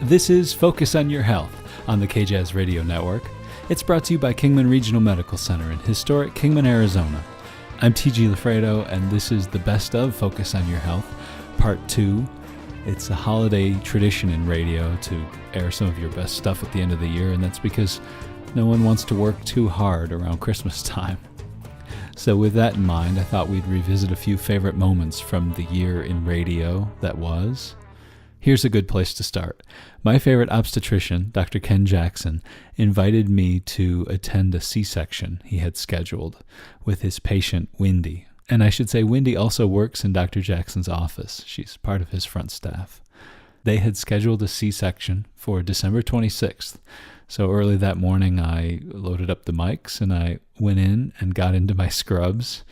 This is Focus on Your Health on the KJAZ Radio Network. It's brought to you by Kingman Regional Medical Center in historic Kingman, Arizona. I'm TG LaFredo, and this is the best of Focus on Your Health, Part 2. It's a holiday tradition in radio to air some of your best stuff at the end of the year, and that's because no one wants to work too hard around Christmas time. So with that in mind, I thought we'd revisit a few favorite moments from the year in radio that was. Here's a good place to start. My favorite obstetrician, Dr. Ken Jackson, invited me to attend a C-section he had scheduled with his patient, Wendy. And I should say Wendy also works in Dr. Jackson's office. She's part of his front staff. They had scheduled a C-section for December 26th. So early that morning, I loaded up the mics and I went in and got into my scrubs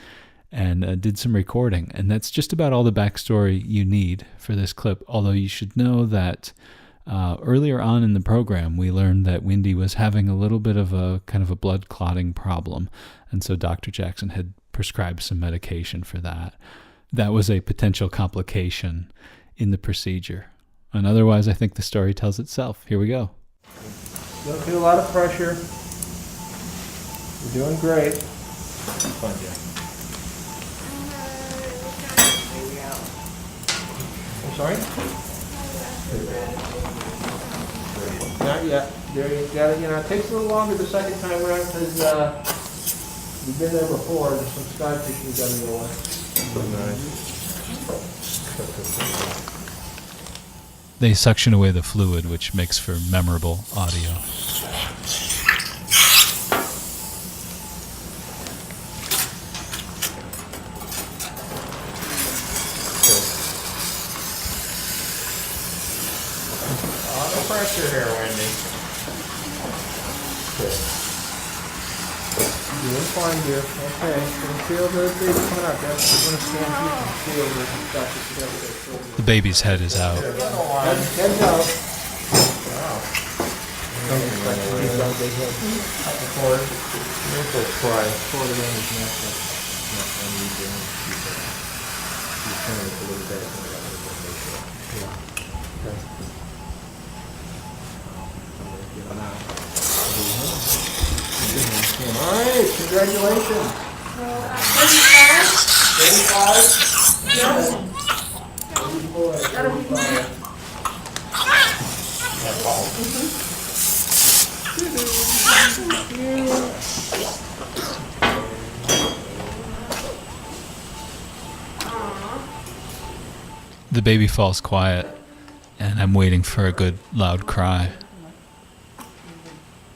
and did some recording. And that's just about all the backstory you need for this clip, although you should know that earlier on in the program, we learned that Wendy was having a little bit of a kind of a blood clotting problem. And so Dr. Jackson had prescribed some medication for that. That was a potential complication in the procedure. And otherwise, I think the story tells itself. Here we go. Don't feel a lot of pressure. You're doing great. Fun, Jack. I'm sorry? Not yet. There you got it. It takes a little longer the second time around because you've been there before. There's some scar tissue you got to go away. They suction away the fluid, which makes for memorable audio. No pressure here, Wendy. Okay. Doing fine, dear. Okay. Can you feel the baby coming out? That's we're going to stand here and feel the doctor together. The baby's head is out. Head's out. Wow. Don't expect to be so big head. Up the cord. You'll go cry. Cord around his neck. And you turn it a little bit. Yeah. Okay. All right, congratulations. 35? Yes. The baby falls quiet, and I'm waiting for a good loud cry.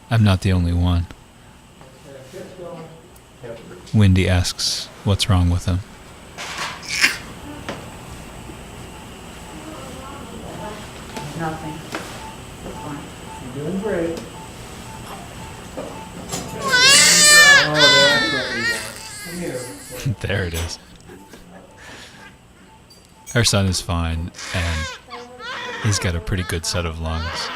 I'm not the only one. Wendy asks what's wrong with him. Nothing. You're doing great. Oh, that's what we want. Come here. There it is. Our son is fine, and he's got a pretty good set of lungs.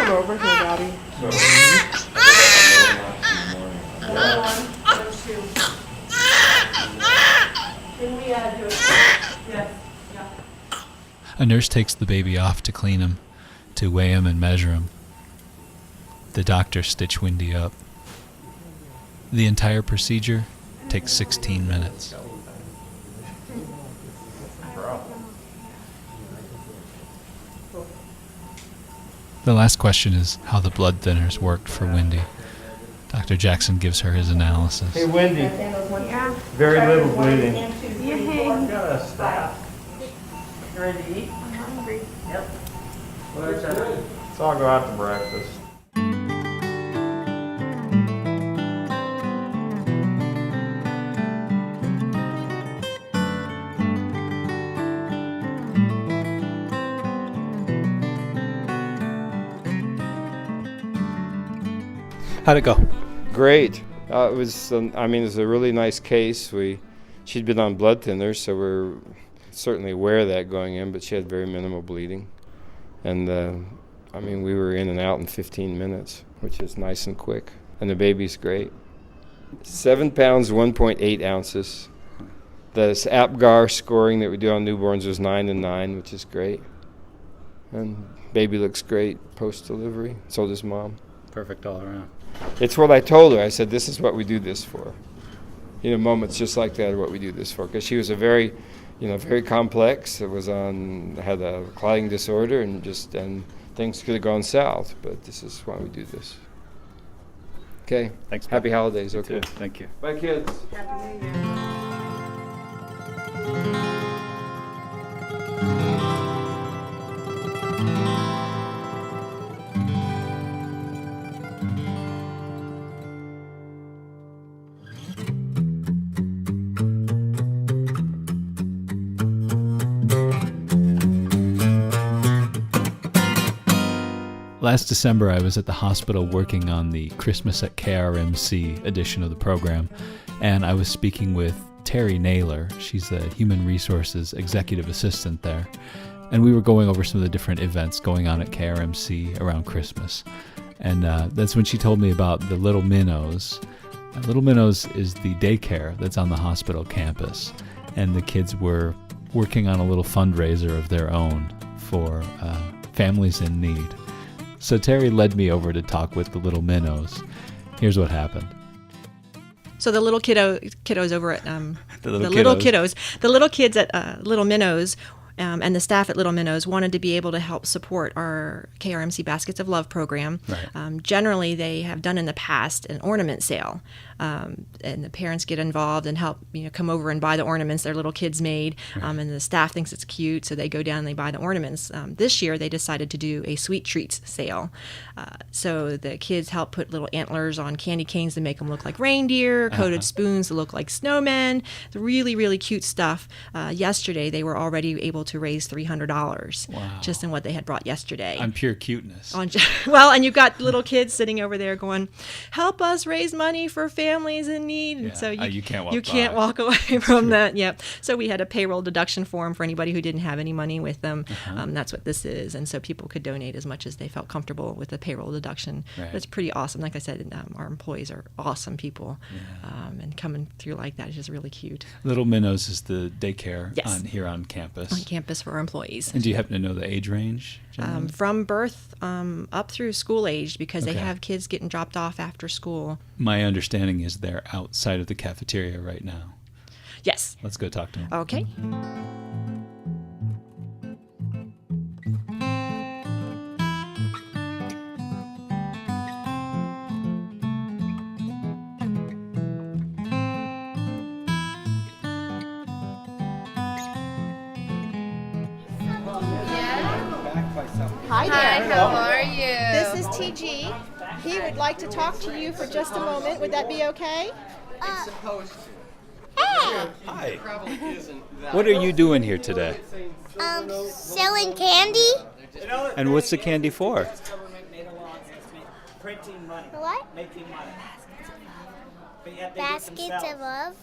Over here, Daddy. A nurse takes the baby off to clean him, to weigh him and measure him. The doctor stitch Wendy up. The entire procedure takes 16 minutes. The last question is how the blood thinners worked for Wendy. Dr. Jackson gives her his analysis. Hey, Wendy. Yeah. Very little bleeding. Ready to eat? I'm hungry. Yep. So I'll go out to breakfast. How'd it go? Great. It was a really nice case. We She'd been on blood thinners, so we're certainly aware of that going in, but she had very minimal bleeding. And, we were in and out in 15 minutes, which is nice and quick. And the baby's great. 7 pounds, 1.8 ounces. The APGAR scoring that we do on newborns was 9 and 9, which is great. And baby looks great post-delivery. So does mom. Perfect all around. It's what I told her. I said, this is what we do this for. Moments just like that are what we do this for. Because she was a very complex. It was had a clotting disorder, and things could have gone south. But this is why we do this. Okay. Thanks. Happy holidays. You Okay. too. Thank you. Bye, kids. Happy New Year. Last December, I was at the hospital working on the Christmas at KRMC edition of the program, and I was speaking with Terry Naylor. She's the Human Resources Executive Assistant there, and we were going over some of the different events going on at KRMC around Christmas. And that's when she told me about the Little Minnows. Little Minnows is the daycare that's on the hospital campus, and the kids were working on a little fundraiser of their own for families in need. So Terry led me over to talk with the Little Minnows. Here's what happened. So the little kiddos over at The little kids at Little Minnows and the staff at Little Minnows wanted to be able to help support our KRMC Baskets of Love program. Right. Generally, they have done in the past an ornament sale, and the parents get involved and help come over and buy the ornaments their little kids made, and the staff thinks it's cute, so they go down and they buy the ornaments. This year, they decided to do a sweet treats sale. So the kids help put little antlers on candy canes to make them look like reindeer, coated spoons to look like snowmen, really, really cute stuff. Yesterday, they were already able to raise $300 just in what they had brought yesterday. On pure cuteness. And you've got little kids sitting over there going, help us raise money for families in need. And so you can't walk away from that. Yep. So we had a payroll deduction form for anybody who didn't have any money with them. That's what this is. And so people could donate as much as they felt comfortable with the payroll deduction. Right. It's pretty awesome. Like I said, our employees are awesome people. And coming through like that is just really cute. Little Minnows is the daycare Yes. here on campus. On campus for our employees. And do you happen to know the age range? From birth up through school age, because they Okay. have kids getting dropped off after school. My understanding is they're outside of the cafeteria right now. Yes. Let's go talk to them. Okay. Hi there. Hi, how are you? This is TG. He would like to talk to you for just a moment. Would that be okay? Hi. What are you doing here today? Selling candy? And what's the candy for? Printing money. What? Making money. But yet they Baskets do it of themselves.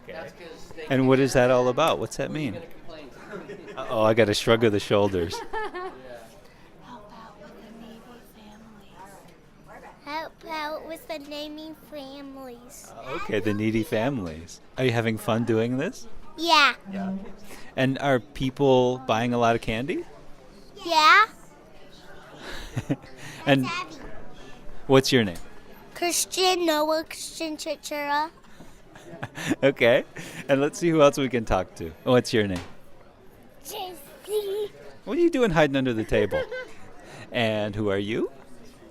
love? And what is that all about? What's that mean? Oh, I got a shrug of the shoulders. Help out with the naming families. Okay, the needy families. Are you having fun doing this? Yeah. And are people buying a lot of candy? Yeah? And Abby. what's your name? Christian Noah Christian Chichura. Okay. And let's see who else we can talk to. What's your name? JC. What are you doing hiding under the table? And who are you?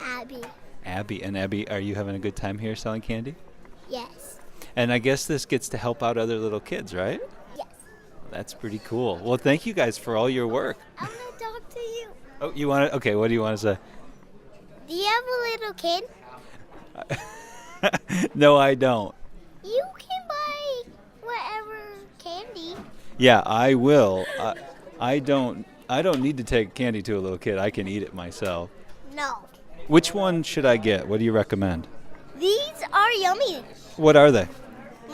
Abby. Abby. And Abby, are you having a good time here selling candy? Yes. And I guess this gets to help out other little kids, right? Yes. That's pretty cool. Well, thank you guys for all your work. I want to talk to you. Oh, you want to? Okay, what do you want to say? Do you have a little kid? No, I don't. You can buy whatever candy. Yeah, I will. I don't need to take candy to a little kid. I can eat it myself. No. Which one should I get? What do you recommend? These are yummy. What are they?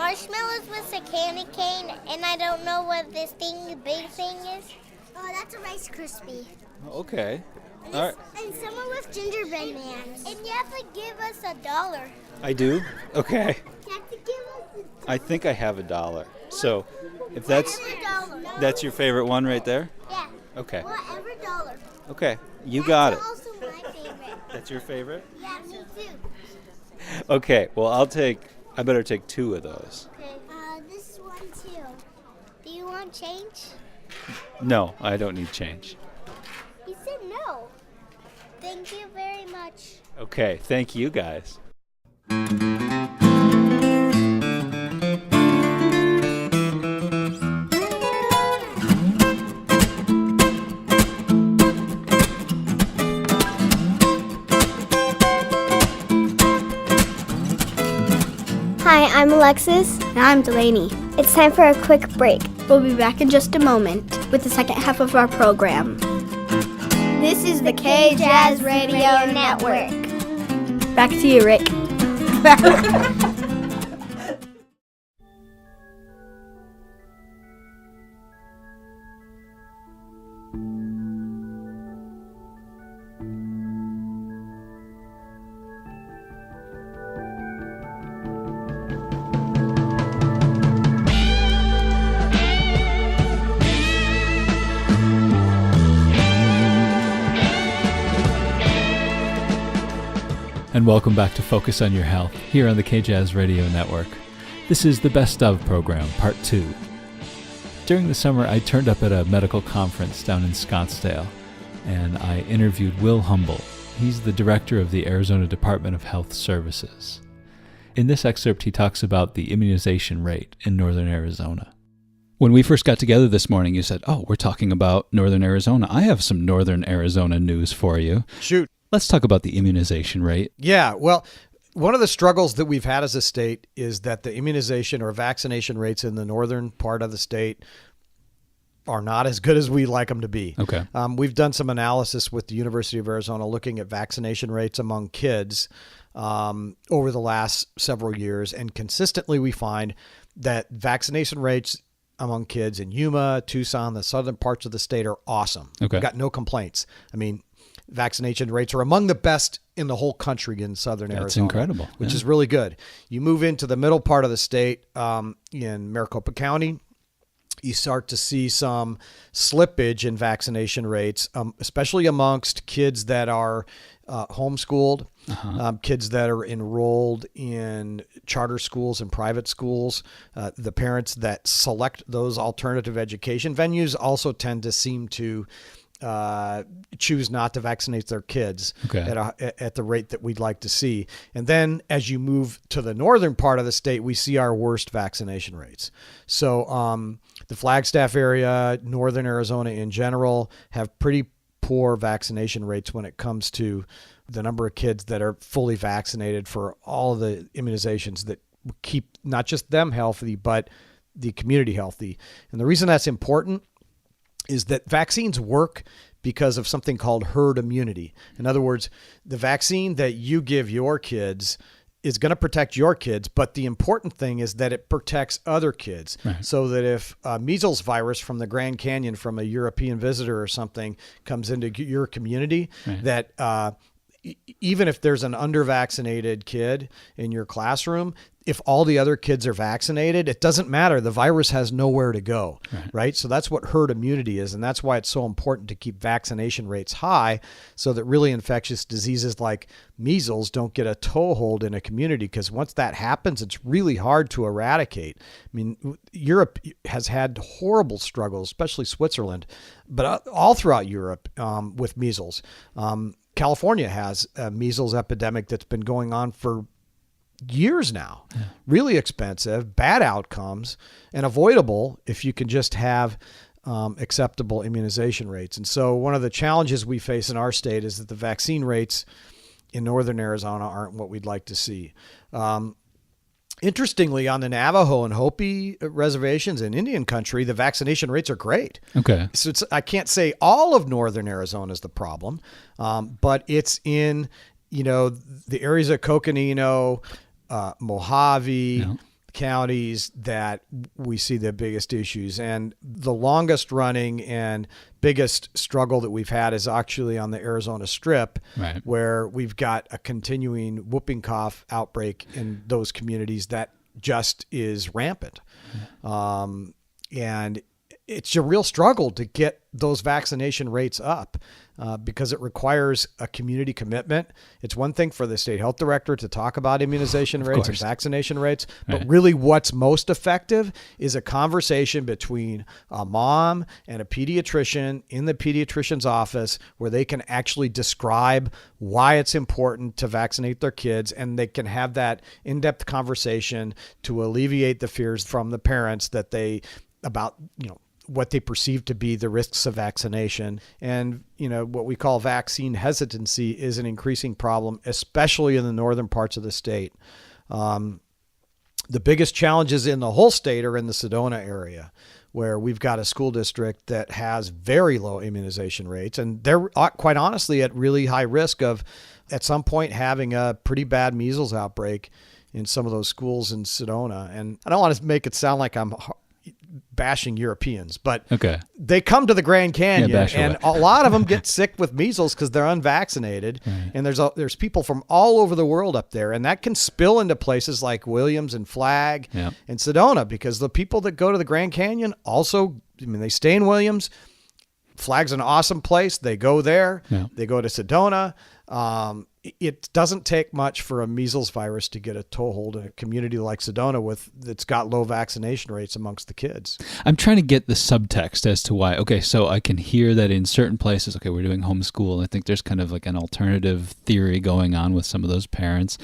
marshmallows with a candy cane, and I don't know what this thing, big thing is. Oh, that's a Rice Krispie. Okay. And, All right. and someone with gingerbread man. And you have to give us $1. I do? Okay. You have to give us $1. I think I have $1. So if that's $1. your favorite one right there? Yeah. Okay. Whatever $1. Okay. You got it. That's also my favorite. That's your favorite? Yeah, me too. Okay. Well, I better take 2 of those. Okay. This one too. Do you want change? No, I don't need change. He said no. Thank you very much. Okay. Thank you guys. Hi, I'm Alexis. And I'm Delaney. It's time for a quick break. We'll be back in just a moment with the second half of our program. This is the K-Jazz Radio Network. Back to you, Rick. And welcome back to Focus on Your Health here on the KJazz Radio Network. This is the Best Of program, Part 2. During the summer, I turned up at a medical conference down in Scottsdale, and I interviewed Will Humble. He's the director of the Arizona Department of Health Services. In this excerpt, he talks about the immunization rate in northern Arizona. When we first got together this morning, you said, we're talking about northern Arizona. I have some northern Arizona news for you. Shoot. Let's talk about the immunization rate. Yeah, well, one of the struggles that we've had as a state is that the immunization or vaccination rates in the northern part of the state are not as good as we like them to be. Okay. We've done some analysis with the University of Arizona looking at vaccination rates among kids over the last several years, and consistently we find that vaccination rates among kids in Yuma, Tucson, the southern parts of the state are awesome. Okay. We've got no complaints. I mean, vaccination rates are among the best in the whole country in southern Arizona. That's incredible. Which is really good. You move into the middle part of the state in Maricopa County, you start to see some slippage in vaccination rates, especially amongst kids that are homeschooled, kids that are enrolled in charter schools and private schools. The parents that select those alternative education venues also tend to seem to choose not to vaccinate their kids at the rate that we'd like to see. And then as you move to the northern part of the state, we see our worst vaccination rates. So the Flagstaff area, northern Arizona in general, have pretty poor vaccination rates when it comes to the number of kids that are fully vaccinated for all of the immunizations that keep not just them healthy, but the community healthy. And the reason that's important is that vaccines work because of something called herd immunity. In other words, the vaccine that you give your kids is going to protect your kids, but the important thing is that it protects other kids. Right. So that if measles virus from the Grand Canyon from a European visitor or something comes into your community, right, that even if there's an under-vaccinated kid in your classroom, if all the other kids are vaccinated, it doesn't matter. The virus has nowhere to go, right? So that's what herd immunity is, and that's why it's so important to keep vaccination rates high so that really infectious diseases like measles don't get a toehold in a community, because once that happens, it's really hard to eradicate. I mean, Europe has had horrible struggles, especially Switzerland, but all throughout Europe with measles. California has a measles epidemic that's been going on for years now. Yeah. Really expensive, bad outcomes, and avoidable if you can just have acceptable immunization rates. And so one of the challenges we face in our state is that the vaccine rates in northern Arizona aren't what we'd like to see. Interestingly, on the Navajo and Hopi reservations in Indian country, the vaccination rates are great. Okay. So I can't say all of northern Arizona is the problem, but it's in, the areas of Coconino, Mojave, counties that we see the biggest issues. And the longest running and biggest struggle that we've had is actually on the Arizona Strip, Right. where we've got a continuing whooping cough outbreak in those communities that just is rampant. And it's a real struggle to get those vaccination rates up because it requires a community commitment. It's one thing for the state health director to talk about immunization rates and vaccination rates, but really what's most effective is a conversation between a mom and a pediatrician in the pediatrician's office where they can actually describe why it's important to vaccinate their kids, and they can have that in-depth conversation to alleviate the fears from the parents that they about, what they perceive to be the risks of vaccination. And, what we call vaccine hesitancy is an increasing problem, especially in the northern parts of the state. The biggest challenges in the whole state are in the Sedona area, where we've got a school district that has very low immunization rates. And they're quite honestly at really high risk of at some point having a pretty bad measles outbreak in some of those schools in Sedona. And I don't want to make it sound like I'm bashing Europeans, but they come to the Grand Canyon and a lot of them get sick with measles because they're unvaccinated. Right. And there's people from all over the world up there, and that can spill into places like Williams and Flagg and Sedona, because the people that go to the Grand Canyon also, they stay in Williams. Flagg's an awesome place. They go there. They go to Sedona. It doesn't take much for a measles virus to get a toehold in a community like Sedona that's got low vaccination rates amongst the kids. I'm trying to get the subtext as to why. Okay, so I can hear that in certain places, we're doing homeschool. I think there's kind of like an alternative theory going on with some of those parents.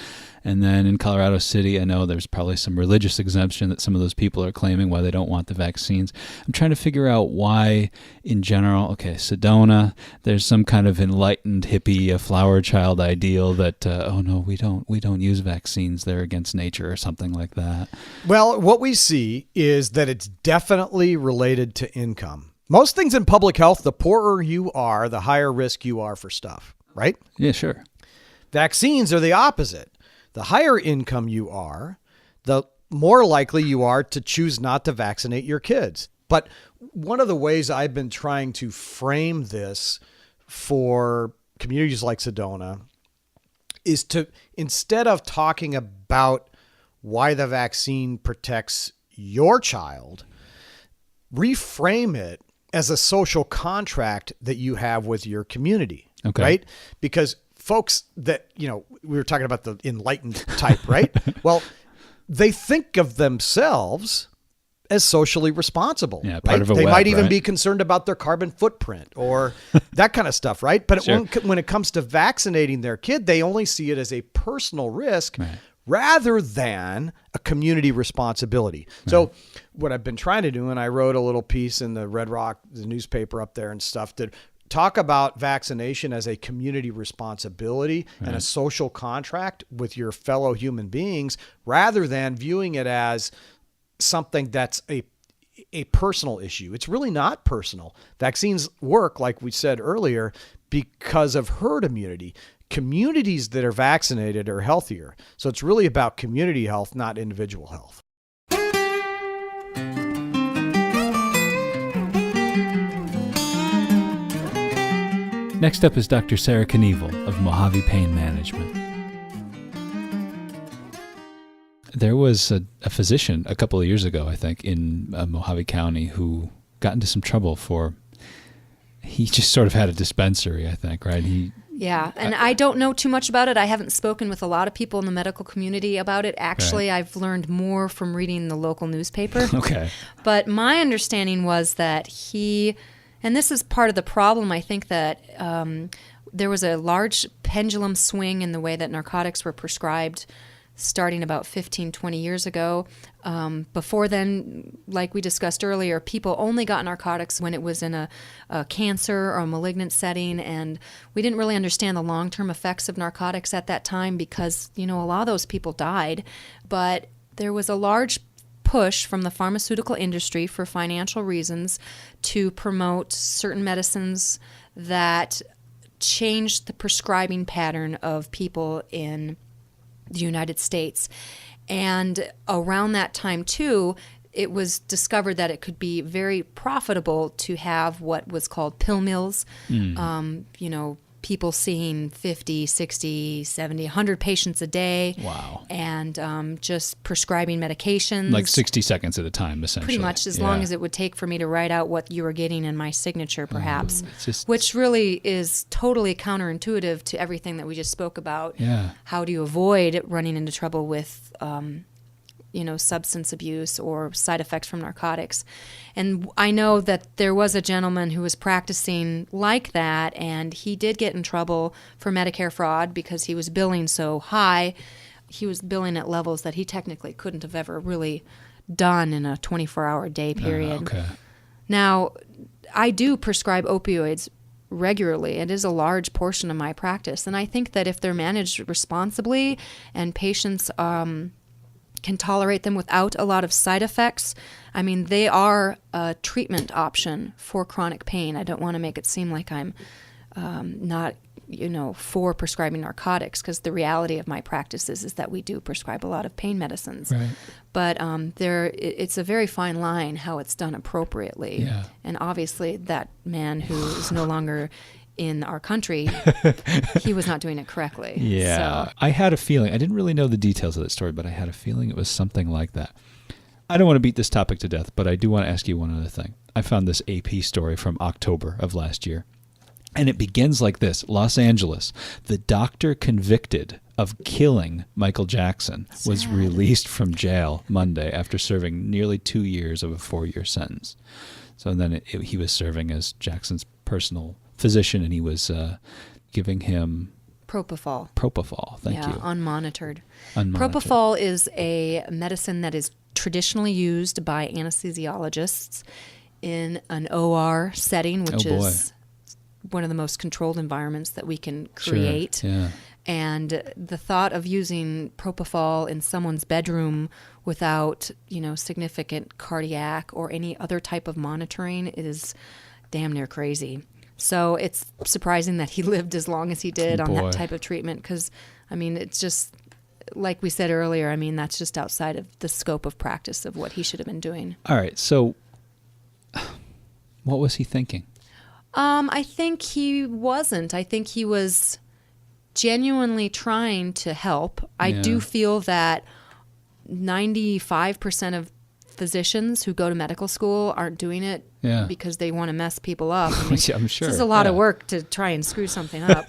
And then in Colorado City, I know there's probably some religious exemption that some of those people are claiming why they don't want the vaccines. I'm trying to figure out why, in general, Sedona, there's some kind of enlightened hippie, a flower child ideal that, we don't use vaccines. They're against nature or something like that. Well, what we see is that it's definitely related to income. Most things in public health, the poorer you are, the higher risk you are for stuff, right? Yeah, sure. Vaccines are the opposite. The higher income you are, the more likely you are to choose not to vaccinate your kids. But one of the ways I've been trying to frame this for communities like Sedona is to, instead of talking about why the vaccine protects your child, reframe it as a social contract that you have with your community, right? Because folks that, we were talking about the enlightened type, right? Well, they think of themselves as socially responsible. Yeah, part of a They web, might even right? be concerned about their carbon footprint or that kind of stuff, right? But when it comes to vaccinating their kid, they only see it as a personal risk rather than a community responsibility. So what I've been trying to do, and I wrote a little piece in the Red Rock, the newspaper up there and stuff, that talk about vaccination as a community responsibility and a social contract with your fellow human beings, rather than viewing it as something that's a personal issue. It's really not personal. Vaccines work, like we said earlier, because of herd immunity. Communities that are vaccinated are healthier. So it's really about community health, not individual health. Next up is Dr. Sarah Knievel of Mojave Pain Management. There was a physician a couple of years ago, I think, in Mojave County who got into some trouble he just sort of had a dispensary, I think, right? Yeah, and I don't know too much about it. I haven't spoken with a lot of people in the medical community about it. Actually, I've learned more from reading the local newspaper. But my understanding was that and this is part of the problem, I think, that there was a large pendulum swing in the way that narcotics were prescribed starting about 15, 20 years ago. Before then, like we discussed earlier, people only got narcotics when it was in a cancer or a malignant setting, and we didn't really understand the long-term effects of narcotics at that time because, a lot of those people died. But there was a large push from the pharmaceutical industry for financial reasons to promote certain medicines that changed the prescribing pattern of people in the United States. And around that time, too, it was discovered that it could be very profitable to have what was called pill mills. People seeing 50, 60, 70, 100 patients a day. Wow. And just prescribing medications. Like 60 seconds at a time, essentially. Pretty much, as long as it would take for me to write out what you were getting in my signature, perhaps. Just, which really is totally counterintuitive to everything that we just spoke about. Yeah. How do you avoid running into trouble with substance abuse or side effects from narcotics? And I know that there was a gentleman who was practicing like that, and he did get in trouble for Medicare fraud because he was billing so high. He was billing at levels that he technically couldn't have ever really done in a 24-hour day period. Okay. Now, I do prescribe opioids regularly. It is a large portion of my practice, and I think that if they're managed responsibly and patients can tolerate them without a lot of side effects, I mean, they are a treatment option for chronic pain. I don't want to make it seem like I'm not, for prescribing narcotics, because the reality of my practice is that we do prescribe a lot of pain medicines. Right. But it's a very fine line how it's done appropriately. Yeah. And obviously that man who is no longer in our country, he was not doing it correctly. Yeah. So. I had a feeling, I didn't really know the details of that story, but I had a feeling it was something like that. I don't want to beat this topic to death, but I do want to ask you one other thing. I found this AP story from October of last year, and it begins like this. Los Angeles, the doctor convicted of killing Michael Jackson was released from jail Monday after serving nearly 2 years of a 4-year sentence. So then he was serving as Jackson's personal physician, and he was giving him Propofol. Thank you. Unmonitored. Propofol is a medicine that is traditionally used by anesthesiologists in an OR setting, which is one of the most controlled environments that we can create. Sure. Yeah. And the thought of using propofol in someone's bedroom without, significant cardiac or any other type of monitoring is damn near crazy. So it's surprising that he lived as long as he did on that type of treatment, because, it's just, like we said earlier, that's just outside of the scope of practice of what he should have been doing. All right, so what was he thinking? I think he wasn't. I think he was genuinely trying to help. I do feel that 95% of physicians who go to medical school aren't doing it because they want to mess people up. I'm sure. This is a lot of work to try and screw something up.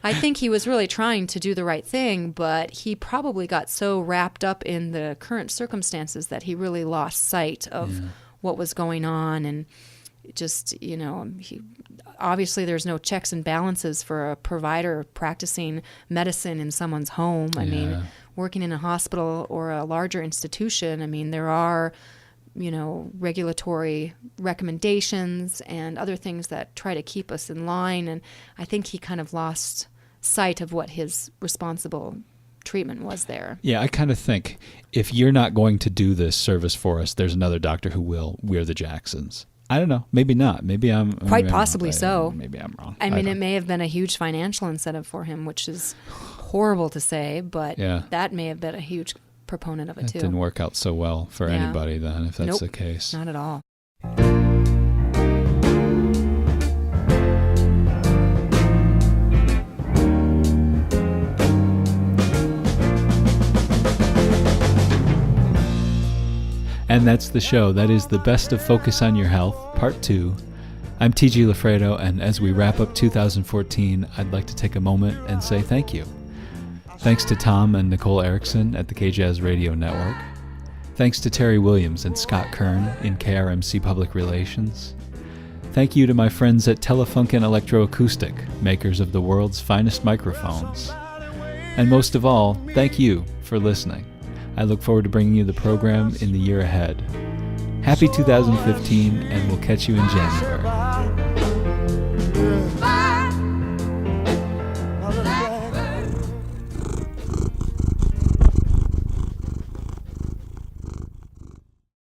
I think he was really trying to do the right thing, but he probably got so wrapped up in the current circumstances that he really lost sight of what was going on. And just, obviously there's no checks and balances for a provider practicing medicine in someone's home. I mean, working in a hospital or a larger institution, there are, regulatory recommendations and other things that try to keep us in line. And I think he kind of lost sight of what his responsible treatment was there. Yeah, I kind of think if you're not going to do this service for us, there's another doctor who will. We're the Jacksons. I don't know. Maybe not. Maybe I'm... Quite possibly so. Maybe I'm wrong. It may have been a huge financial incentive for him, which is horrible to say, but that may have been a huge proponent of it, too. It didn't work out so well for anybody then, if that's the case. Not at all. And that's the show. That is the best of Focus on Your Health, Part 2. I'm TG LaFredo, and as we wrap up 2014, I'd like to take a moment and say thank you. Thanks to Tom and Nicole Erickson at the KJazz Radio Network. Thanks to Terry Williams and Scott Kern in KRMC Public Relations. Thank you to my friends at Telefunken Electroacoustic, makers of the world's finest microphones. And most of all, thank you for listening. I look forward to bringing you the program in the year ahead. Happy 2015, and we'll catch you in January.